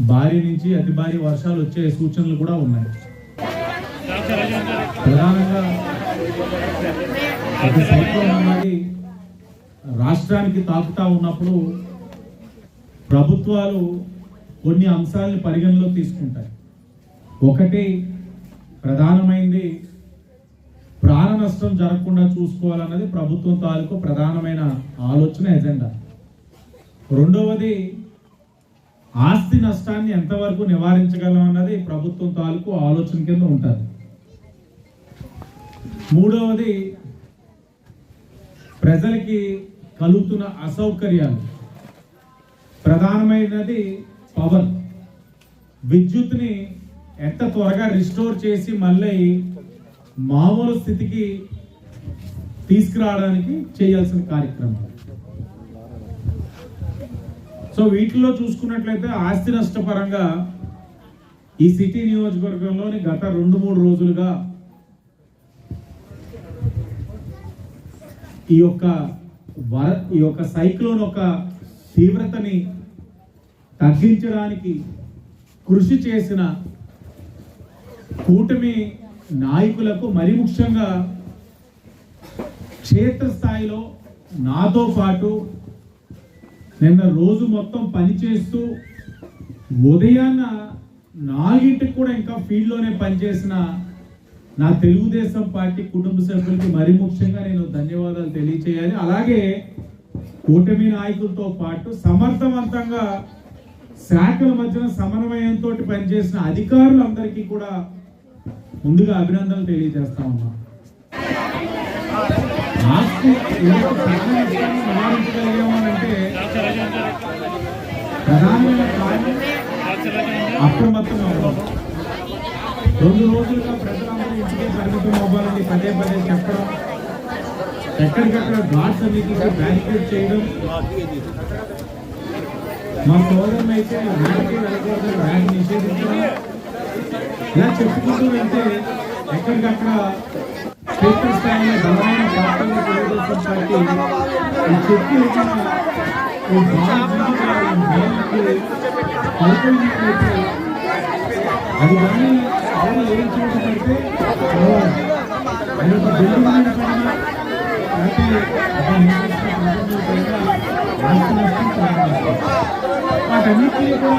భారీ నుంచి అతి భారీ వర్షాలు వచ్చే సూచనలు కూడా ఉన్నాయి. ప్రధానంగా ఒక సైక్లోన్ అన్నది రాష్ట్రానికి తాకుతా ఉన్నప్పుడు ప్రభుత్వాలు కొన్ని అంశాలను పరిగణలో తీసుకుంటాయి. ఒకటి ప్రధానమైనది ప్రాణ నష్టం జరగకుండా చూసుకోవాలన్నది ప్రభుత్వం తాలూకు ప్రధానమైన ఆలోచన, ఎజెండా. రెండవది ఆస్తి నష్టాన్ని ఎంతవరకు నివారించగలం అన్నది ప్రభుత్వం తాలూకు ఆలోచన కింద ఉంటుంది. మూడవది ప్రజలకి కలుగుతున్న అసౌకర్యాలు. ప్రధానమైనది పవర్, విద్యుత్ని ఎంత త్వరగా రిస్టోర్ చేసి మళ్ళీ మామూలు స్థితికి తీసుకురావడానికి చేయాల్సిన కార్యక్రమాలు. సో వీటిలో చూసుకున్నట్లయితే ఆస్తి నష్టపరంగా ఈ సిటీ నియోజకవర్గంలోని గత 2-3 రోజులుగా ఈ యొక్క సైక్లోన్ ఒక తీవ్రతని తగ్గించడానికి కృషి చేసిన కూటమి నాయకులకు, మరి ముఖ్యంగా క్షేత్రస్థాయిలో నాతో పాటు నిన్న రోజు మొత్తం పనిచేస్తూ ఉదయాన్న 4ంటికి కూడా ఇంకా ఫీల్డ్లోనే పనిచేసిన నా తెలుగుదేశం పార్టీ కుటుంబ సభ్యులకి మరి ముఖ్యంగా నేను ధన్యవాదాలు తెలియచేయాలి. అలాగే కూటమి నాయకులతో పాటు సమర్థవంతంగా శాఖల మధ్యన సమన్వయంతో పనిచేసిన అధికారులందరికీ కూడా ముందుగా అభినందనలు తెలియజేస్తా ఉన్నా. ఆస్తి నివారించగలిగామనంటే ప్రధానమైన కారణం అప్రమత్తం అవ్వడం. 2 రోజులుగా ప్రజలందరూ ఇంటికే పరిమితం అవ్వాలని పదే చెప్పడం, ఎక్కడికక్కడ ఘాట్స్ అన్నిటికీ బ్యారికేడ్ చేయడం, మా సోదరులు అయితే ర్యాడ్కి వెళ్ళకూడదు, ర్యాడ్ నిషేధించడం, ఇలా చెప్పుకుంటూ వెళ్తే ఎక్కడికక్కడ క్షేత్ర స్థాయిలో బలమైన పార్టీలు తెలుగుదేశం పార్టీ ఈ చెప్పి అది కానీ ఎవరు ఏం చూడకంటే వాటన్నిటినీ కూడా